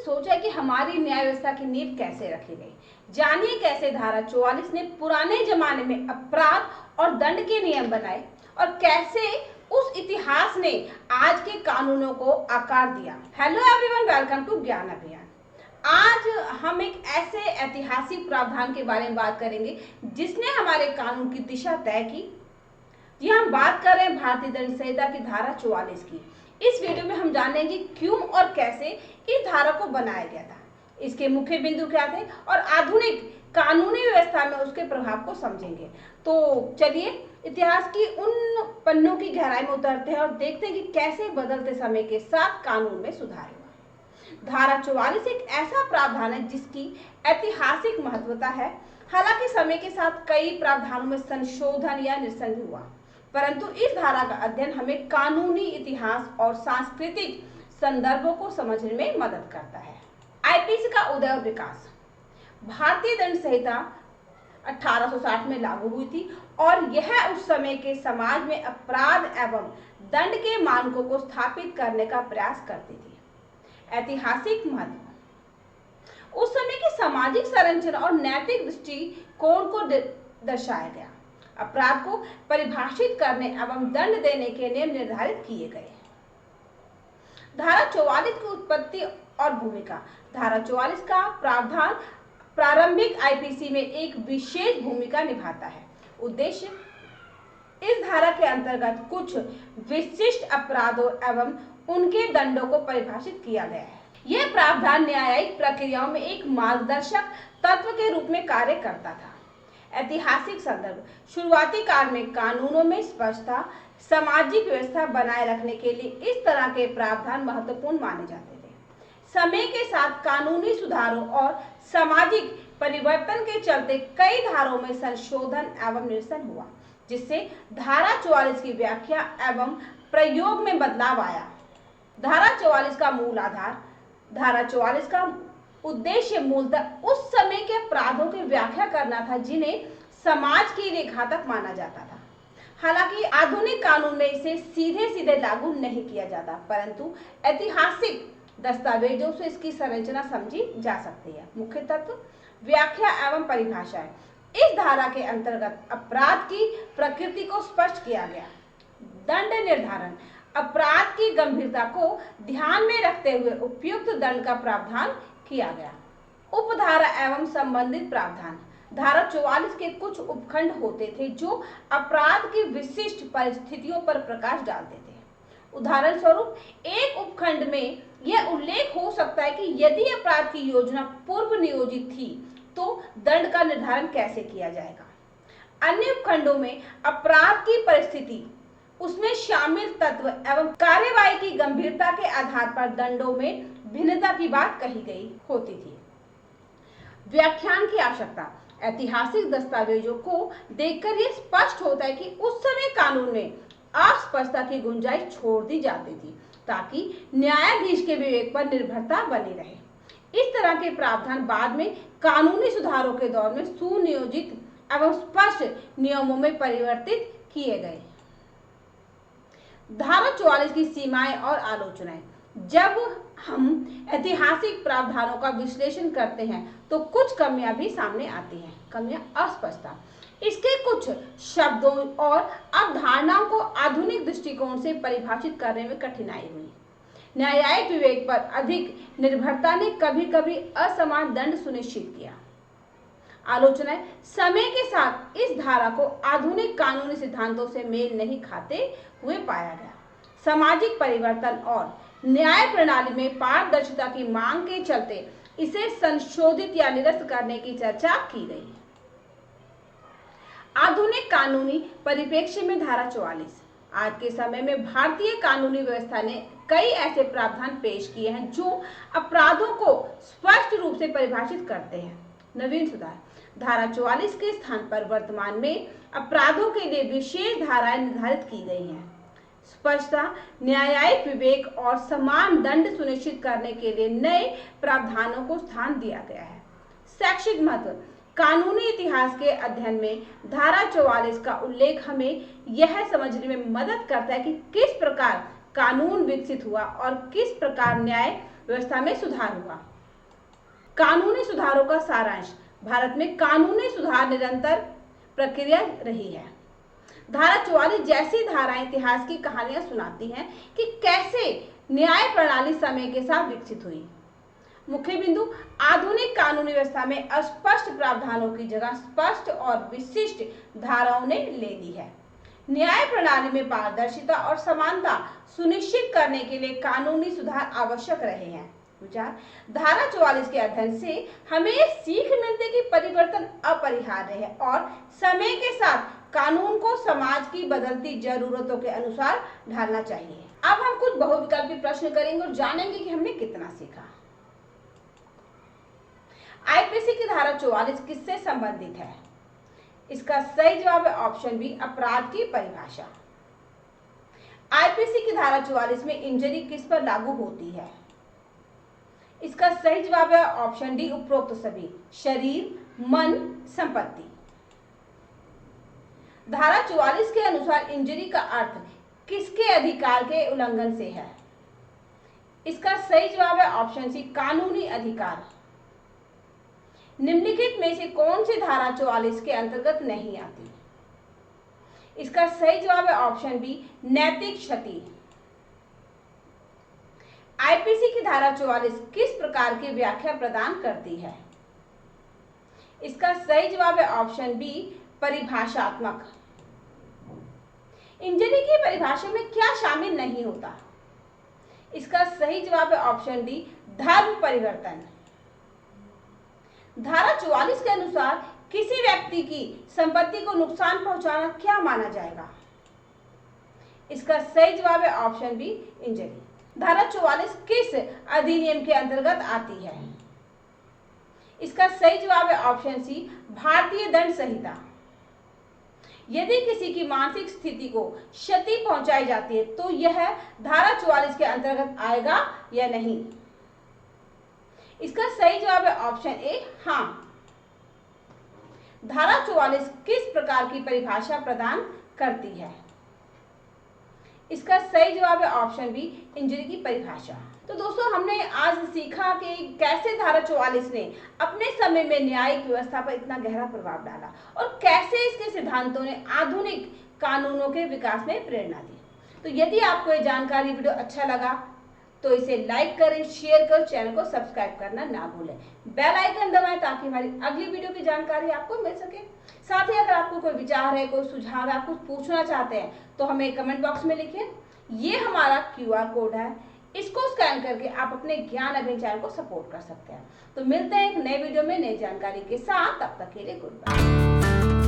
सोचा कि हमारी न्याय व्यवस्था की नींव कैसे रखी गई। जानिए कैसे धारा 44 ने पुराने जमाने में अपराध और दंड के नियम बनाए और कैसे उस इतिहास ने आज के कानूनों को आकार दिया। हेलो एवरीवन, वेलकम टू ज्ञान अभियान। आज हम एक ऐसे ऐतिहासिक प्रावधान के बारे में बात करेंगे जिसने हमारे कानून की दिशा तय की। जी, हम बात कर रहे हैं भारतीय दंड संहिता की धारा 44 की। इस वीडियो में हम जानेंगे क्यों और कैसे इस धारा को बनाया गया था, इसके मुख्य बिंदु क्या थे और आधुनिक कानूनी व्यवस्था में उसके प्रभाव को समझेंगे। तो चलिए इतिहास की उन पन्नों की गहराई में उतरते हैं और देखते हैं कि कैसे बदलते समय के साथ कानून में सुधार हुआ। धारा 44 एक ऐसा प्रावधान है जिसकी ऐतिहासिक महत्वता है। हालांकि समय के साथ कई प्रावधानों में संशोधन या निरसन भी हुआ, परंतु इस धारा का अध्ययन हमें कानूनी इतिहास और सांस्कृतिक संदर्भों को समझने में मदद करता है। आईपीसी का उदय और विकास। भारतीय दंड संहिता 1860 में लागू हुई थी और यह उस समय के समाज में अपराध एवं दंड के मानकों को स्थापित करने का प्रयास करती थी। ऐतिहासिक महत्व। उस समय की सामाजिक संरचना और नैतिक दृष्टिकोण को दर्शाया गया। अपराध को परिभाषित करने एवं दंड देने के नियम निर्धारित किए गए। धारा 44 की उत्पत्ति और भूमिका। धारा 44 का प्रावधान प्रारंभिक आईपीसी में एक विशेष भूमिका निभाता है। उद्देश्य, इस धारा के अंतर्गत कुछ विशिष्ट अपराधों एवं उनके दंडों को परिभाषित किया गया है। यह प्रावधान न्यायिक प्रक्रियाओं में एक मार्गदर्शक तत्व के रूप में कार्य करता था। ऐतिहासिक संदर्भ। शुरुआती काल में कानूनों में स्पष्टता, सामाजिक व्यवस्था बनाए रखने के लिए इस तरह के प्रावधान महत्वपूर्ण माने जाते थे। समय के साथ कानूनी सुधारों और सामाजिक परिवर्तन के चलते कई धाराओं में संशोधन एवं निरसन हुआ, जिससे धारा 44 की व्याख्या एवं प्रयोग में बदलाव आया। धारा 44 का मूल आधार। धारा 44 का उद्देश्य मूलतः उस समय के अपराधों की व्याख्या करना था जिन्हें समाज के लिए घातक माना जाता था। हालांकि आधुनिक कानून में इसे सीधे सीधे लागू नहीं किया जाता, परंतु ऐतिहासिक दस्तावेजों से इसकी संरचना समझी जा सकती है। मुख्य तत्व, व्याख्या एवं परिभाषाएं। इस धारा के अंतर्गत अपराध की प्रकृति को स्पष्ट किया गया। दंड निर्धारण। अपराध की गंभीरता को ध्यान में रखते हुए उपयुक्त दंड का प्रावधान किया गया। उपधारा एवं संबंधित प्रावधान। धारा 44 के कुछ उपखंड होते थे जो अपराध की विशिष्ट परिस्थितियों पर प्रकाश डालते थे। उदाहरण स्वरूप, एक उपखंड में यह उल्लेख हो सकता है कि यदि अपराध की योजना पूर्व नियोजित थी तो दंड का निर्धारण कैसे किया जाएगा। अन्य उपखंडों में अपराध की परिस्थिति, उसमें शामिल तत्व एवं कार्यवाही की गंभीरता के आधार पर दंडों में भिन्नता की बात कही गई होती थी। व्याख्यान की आवश्यकता। ऐतिहासिक दस्तावेजों को देखकर यह स्पष्ट होता है कि उस समय कानून में अस्पष्टता की गुंजाइश छोड़ दी जाती थी ताकि न्यायाधीश के विवेक पर निर्भरता बनी रहे। इस तरह के प्रावधान बाद में कानूनी सुधारों के दौर में सुनियोजित एवं स्पष्ट नियमों में परिवर्तित किए गए। धारा 44 की सीमाएं और आलोचनाएं। जब हम ऐतिहासिक प्रावधानों का विश्लेषण करते हैं तो कुछ कमियां भी सामने आती हैं। कमियां, अस्पष्टता। इसके कुछ शब्दों और अवधारणाओं को आधुनिक दृष्टिकोण से परिभाषित करने में कठिनाई हुई। न्यायिक विवेक पर अधिक निर्भरता ने कभी कभी असमान दंड सुनिश्चित किया। आलोचनाएं। समय के साथ इस धारा को आधुनिक कानूनी सिद्धांतों से मेल नहीं खाते हुए पाया गया। सामाजिक परिवर्तन और न्याय प्रणाली में पारदर्शिता की मांग के चलते इसे संशोधित या निरस्त करने की चर्चा की गई। आधुनिक कानूनी परिप्रेक्ष्य में धारा 44। आज के समय में भारतीय कानूनी व्यवस्था ने कई ऐसे प्रावधान पेश किए हैं जो अपराधों को स्पष्ट रूप से परिभाषित करते हैं। नवीन सुधार। धारा 44 के स्थान पर वर्तमान में अपराधों के लिए विशेष धाराएं निर्धारित की गई हैं। स्पष्टता, न्यायिक विवेक और समान दंड सुनिश्चित करने के लिए नए प्रावधानों को स्थान दिया गया है। शैक्षिक महत्व। कानूनी इतिहास के अध्ययन में धारा 44 का उल्लेख हमें यह समझने में मदद करता है कि किस प्रकार कानून विकसित हुआ और किस प्रकार न्याय व्यवस्था में सुधार हुआ। कानूनी सुधारों का सारांश। भारत में कानूनी सुधार निरंतर प्रक्रिया रही है। धारा 44 जैसी धाराएं इतिहास की कहानियां सुनाती हैं कि कैसे न्याय प्रणाली समय के साथ विकसित हुई। मुख्य बिंदु, आधुनिक कानूनी व्यवस्था में अस्पष्ट प्रावधानों की जगह स्पष्ट और विशिष्ट धाराओं ने ले ली है। न्याय प्रणाली में पारदर्शिता और समानता सुनिश्चित करने के लिए कानूनी सुधार आवश्यक रहे हैं। विचार, धारा 44 के अध्ययन से हमें सीख मिलती है कि परिवर्तन अपरिहार्य है और समय के साथ कानून को समाज की बदलती जरूरतों के अनुसार ढालना चाहिए। अब हम कुछ बहुविकल्पी प्रश्न करेंगे और जानेंगे कि हमने कितना सीखा। आईपीसी की धारा 44 किससे संबंधित है? इसका सही जवाब है ऑप्शन बी, अपराध की परिभाषा। आईपीसी की धारा 44 में इंजरी किस पर लागू होती है? इसका सही जवाब है ऑप्शन डी, उपरोक्त सभी, शरीर, मन, संपत्ति। धारा 44 के अनुसार इंजरी का अर्थ किसके अधिकार के उल्लंघन से है? इसका सही जवाब है ऑप्शन सी, कानूनी अधिकार। निम्नलिखित में से कौन सी धारा 44 के अंतर्गत नहीं आती? इसका सही जवाब है ऑप्शन बी, नैतिक क्षति। आईपीसी की धारा 44 किस प्रकार की व्याख्या प्रदान करती है? इसका सही जवाब है ऑप्शन बी, परिभाषात्मक। इंजरी की परिभाषा में क्या शामिल नहीं होता? इसका सही जवाब है ऑप्शन डी, धर्म परिवर्तन। धारा 44 के अनुसार किसी व्यक्ति की संपत्ति को नुकसान पहुंचाना क्या माना जाएगा? इसका सही जवाब है ऑप्शन बी, इंजरी। धारा 44 किस अधिनियम के अंतर्गत आती है? इसका सही जवाब है ऑप्शन सी, भारतीय दंड संहिता। यदि किसी की मानसिक स्थिति को क्षति पहुंचाई जाती है तो यह धारा 44 के अंतर्गत आएगा या नहीं? इसका सही जवाब है ऑप्शन ए, हां। धारा 44 किस प्रकार की परिभाषा प्रदान करती है? इसका सही जवाब है ऑप्शन बी, इंजरी की परिभाषा। तो दोस्तों, हमने आज सीखा कि कैसे धारा 44 ने अपने समय में न्यायिक व्यवस्था पर इतना गहरा प्रभाव डाला और कैसे इसके सिद्धांतों ने आधुनिक कानूनों के विकास में प्रेरणा दी। तो यदि आपको ये जानकारी वीडियो अच्छा लगा तो इसे लाइक करें, शेयर कर, चैनल को सब्सक्राइब करना ना भूलें। बेल आइकन दबाएं ताकि हमारी अगली वीडियो की जानकारी आपको मिल सके। साथ ही अगर आपको कोई विचार है, कोई सुझाव है, आप कुछ पूछना चाहते हैं तो हमें कमेंट बॉक्स में लिखिए। ये हमारा QR कोड है, इसको स्कैन करके आप अपने ज्ञान अभियान चैनल को सपोर्ट कर सकते हैं। तो मिलते हैं एक नए वीडियो में नई जानकारी के साथ, तब तक के लिए गुड बाय।